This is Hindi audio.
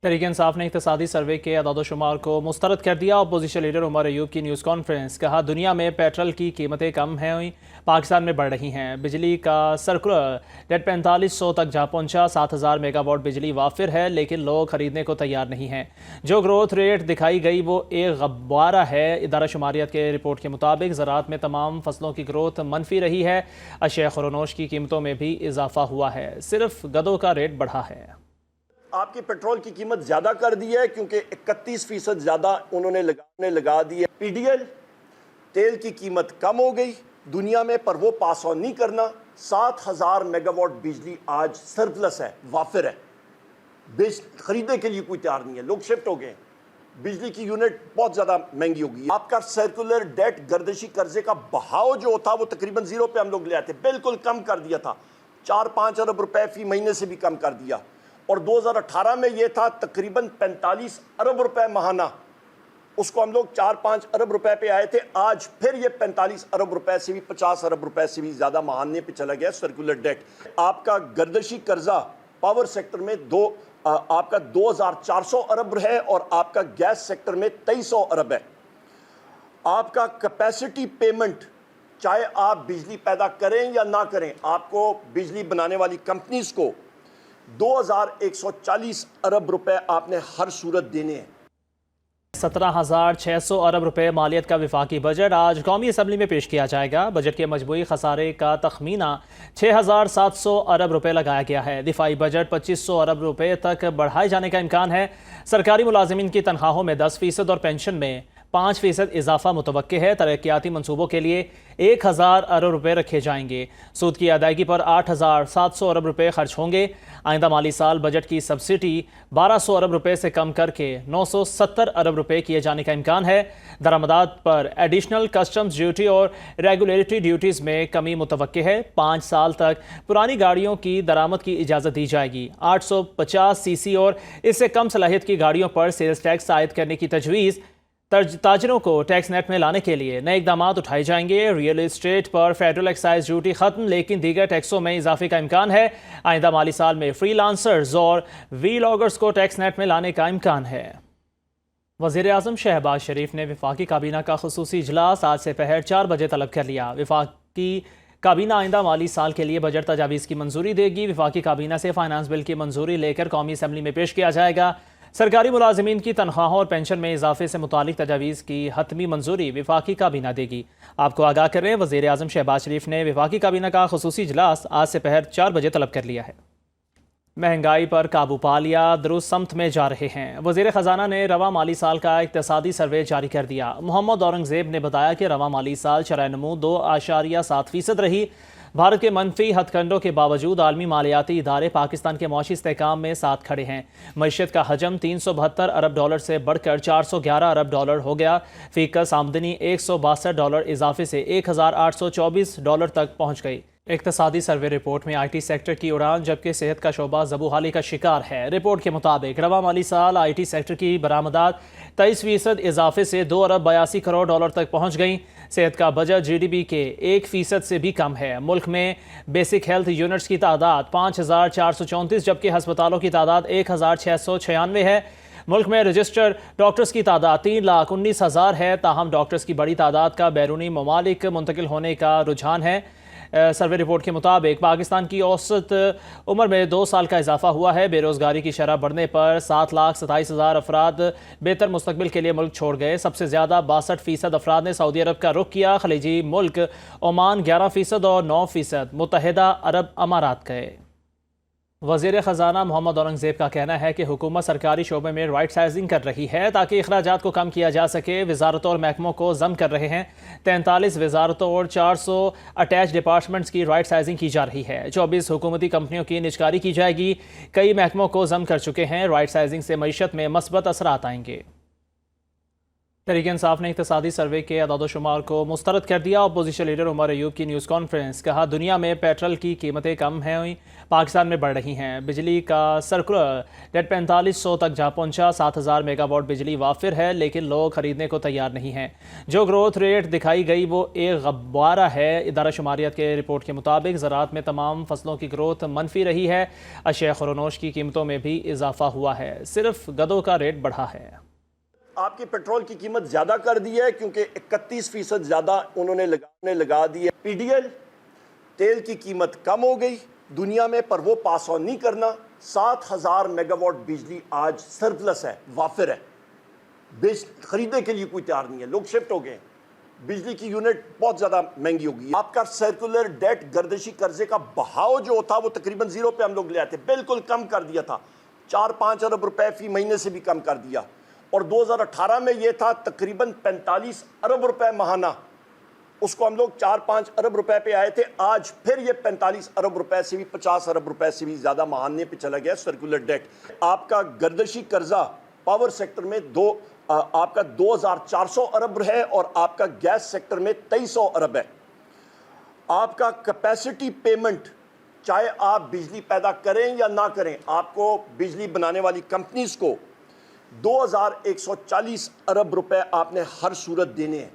तहरीक इंसाफ ने इक़्तिसादी सर्वे के अदाद-ओ-शुमार को मुस्तरद कर दिया। अपोजिशन लीडर उमर अयूब की न्यूज़ कॉन्फ्रेंस। कहा, दुनिया में पेट्रोल की कीमतें कम हैं, पाकिस्तान में बढ़ रही हैं। बिजली का सर्कुलर डेट 4500 तक जा पहुंचा। 7000 मेगावाट बिजली वाफिर है, लेकिन लोग खरीदने को तैयार नहीं हैं। जो ग्रोथ रेट दिखाई गई वो एक गब्बारा है। इदारा शुमारियत के रिपोर्ट के मुताबिक ज़राअत में तमाम फसलों की ग्रोथ मनफी रही है। अशिया खुरनोश की कीमतों में भी इजाफा हुआ है, सिर्फ गदों का रेट बढ़ा है। आपकी पेट्रोल की कीमत ज्यादा कर दी है क्योंकि 31% ज्यादा उन्होंने लगा दी है। पीडीएल तेल की कीमत कम हो गई दुनिया में, पर वो पास ऑन नहीं करना। 7000 मेगावाट बिजली आज सरप्लस है, वाफिर है, खरीदने के लिए कोई तैयार नहीं है, लोग शिफ्ट हो गए। बिजली की यूनिट बहुत ज्यादा महंगी हो गई। आपका सर्कुलर डेट गर्दिशी कर्जे का बहाव जो था वो तकरीबन 0 पे हम लोग ले आते, बिल्कुल कम कर दिया था। 4-5 अरब रुपए फी महीने से भी कम कर दिया, और 2018 में ये था तकरीबन 45 अरब रुपए महाना, उसको हम लोग 4-5 अरब रुपए पे आए थे। आज फिर ये 45 अरब रुपए से भी 50 अरब रुपए से भी ज्यादा महाने पे चला गया सर्कुलर डेट। आपका गर्दिशी कर्जा पावर सेक्टर में आपका 2400 अरब है, और आपका गैस सेक्टर में 2300 अरब है। आपका कैपेसिटी पेमेंट, चाहे आप बिजली पैदा करें या ना करें, आपको बिजली बनाने वाली कंपनीज को 2140 अरब रुपए आपने हर सूरत देने हैं। 17,600 अरब रुपए मालियत का विफाकी बजट आज कौमी असम्बली में पेश किया जाएगा। बजट के मजमूई खसारे का तखमीना 6,700 अरब रुपए लगाया गया है। दिफाई बजट 2500 अरब रुपए तक बढ़ाए जाने का इम्कान है। सरकारी मुलाजिमीन की तनख्वाहों में 10% और पेंशन में 5% इजाफा मुतवक्के है। तरक्याती मनसूबों के लिए 1000 अरब रुपए रखे जाएंगे। सूद की अदायगी पर 8700 अरब रुपए खर्च होंगे। आइंदा माली साल बजट की सब्सिडी 1200 अरब रुपए से कम करके 970 अरब रुपए किए जाने का इम्कान है। दरामदात पर एडिशनल कस्टम्स ड्यूटी और रेगुलेटरी ड्यूटीज़ में कमी मुतवक्के है। 5 साल तक पुरानी गाड़ियों की दरामद की इजाज़त दी जाएगी। 850 सीसी और इससे कम सलाहियत की गाड़ियों पर सेल्स टैक्स आयद करने की तजवीज़। ताजरों को टैक्स नेट में लाने के लिए नए इकदाम उठाए जाएंगे। रियल एस्टेट पर फेडरल एक्साइज ड्यूटी खत्म, लेकिन दीगर टैक्सों में इजाफे का इम्कान है। आइंदा माली साल में फ्रीलांसर्स और वीलॉगर्स को टैक्स नेट में लाने का इम्कान है। वज़ीर आज़म शहबाज शरीफ ने वफाकी काबीना का खुसूसी इजलास आज से पहर 4 बजे तलब कर लिया। वफाकी काबीना आइंदा माली साल के लिए बजट तजावीज़ की मंजूरी देगी। वफाकी काबीना से फाइनेंस बिल की मंजूरी लेकर कौमी असम्बली में पेश किया जाएगा। सरकारी मुलाजिमीन की तनख्वाहों और पेंशन में इजाफे से मुतालिक तजावीज़ की हतमी मंजूरी वफाकी काबीना देगी। आपको आगाह कर रहे हैं, वज़ीर आज़म शहबाज शरीफ ने वफाकी काबीना का खुसूसी इजलास आज से पहर 4 बजे तलब कर लिया है। महंगाई पर काबू पा लिया, दुरुस्त समत में जा रहे हैं। वज़ीर ख़जाना ने रवा माली साल का इक़्तिसादी सर्वे जारी कर दिया। मोहम्मद औरंगज़ेब ने बताया कि रवा माली साल शरह नमू 2.7% रही। भारत के मनफी हथकंडों के बावजूद आलमी मालियाती इदारे पाकिस्तान के मौशी इस्तेहकाम में साथ खड़े हैं। मईशत का हजम 372 अरब डॉलर से बढ़कर 411 अरब डॉलर हो गया। फीकस आमदनी 162 डॉलर इजाफे से 1824 डॉलर तक पहुंच गई। इक़्तिसादी सर्वे रिपोर्ट में IT सेक्टर की उड़ान, जबकि सेहत का शोबा ज़बूहाली का शिकार है। रिपोर्ट के मुताबिक रवा माली साल IT सेक्टर की बरामदात 23% इजाफे से 2 अरब 82 करोड़ डॉलर तक पहुँच गई। सेहत का बजट GDP के 1% से भी कम है। मुल्क में बेसिक हेल्थ यूनिट्स की तादाद 5434, जबकि हस्पतालों की तादाद 1696 है। मुल्क में रजिस्टर्ड डॉक्टर्स की तादाद 3,19,000 है। ताहम डॉक्टर्स की बड़ी तादाद का बैरूनी ममालिक मुंतकिल होने का रुझान है। सर्वे रिपोर्ट के मुताबिक पाकिस्तान की औसत उम्र में 2 साल का इजाफा हुआ है। बेरोजगारी की शरह बढ़ने पर 7,27,000 अफराद बेहतर मुस्तकबिल के लिए मुल्क छोड़ गए। सबसे ज़्यादा 62% अफराद ने सऊदी अरब का रुख किया। खलीजी मुल्क ओमान 11% और 9% मुत्तहिदा अरब अमारात गए। वज़ीर ख़जाना मोहम्मद औरंगज़ेब का कहना है कि हुकूमत सरकारी शोबे में राइट साइजिंग कर रही है ताकि अखराजात को कम किया जा सके। वजारतों और महकमों को जम कर रहे हैं। 43 वजारतों और 400 अटैच डिपार्टमेंट्स की राइट साइजिंग की जा रही है। 24 हुकूमती कंपनियों की निजकारी की जाएगी। कई महकमों को जम कर चुके हैं। राइट साइजिंग से मईशत में मस्बत असरात आएंगे। तहरीक इंसाफ ने इक़्तिसादी सर्वे के अदाद-ओ-शुमार को मुस्तरद कर दिया। अपोजिशन लीडर उमर अयूब की न्यूज़ कॉन्फ्रेंस, कहा दुनिया में पेट्रोल की कीमतें कम हैं, पाकिस्तान में बढ़ रही हैं। बिजली का सर्कुलर डेट 4500 तक जा पहुंचा। 7000 मेगावाट बिजली वाफिर है, लेकिन लोग खरीदने को तैयार नहीं हैं। जो ग्रोथ रेट दिखाई गई वो एक गब्बारा है। इदारा शुमारियत के रिपोर्ट के मुताबिक ज़राअत में तमाम फसलों की ग्रोथ मनफी रही है। अशिया खुरोनोश की कीमतों में भी इजाफा हुआ है, सिर्फ गदों का रेट बढ़ा है। आपकी पेट्रोल की कीमत ज़्यादा कर दी है क्योंकि 31% ज़्यादा उन्होंने लगा दी है। पीडीएल तेल की कीमत कम हो गई दुनिया में, पर वो पास ऑन नहीं करना। 7000 मेगावाट बिजली आज सरप्लस है, वाफिर है, खरीदने के लिए कोई तैयार नहीं है। लोग शिफ्ट हो गए, बिजली की यूनिट बहुत ज़्यादा महंगी होगी। आपका सर्कुलर डेट गर्दिशी कर्जे का बहाव जो था वो तकरीबन 0 पे हम लोग ले आते, बिल्कुल कम कर दिया था। 4-5 अरब रुपए फी महीने से भी कम कर दिया। और 2018 में ये था तकरीबन 45 अरब रुपए महाना, उसको हम लोग 4-5 अरब रुपए पे आए थे। आज फिर ये 45 अरब रुपए से भी 50 अरब रुपए से भी ज़्यादा महाने पे चला गया सर्कुलर डेट। आपका गर्दिशी कर्जा पावर सेक्टर में आपका 2400 अरब है और आपका गैस सेक्टर में 2300 अरब है। आपका कैपेसिटी पेमेंट, चाहे आप बिजली पैदा करें या ना करें, आपको बिजली बनाने वाली कंपनीज को 2140 अरब रुपए आपने हर सूरत देने हैं।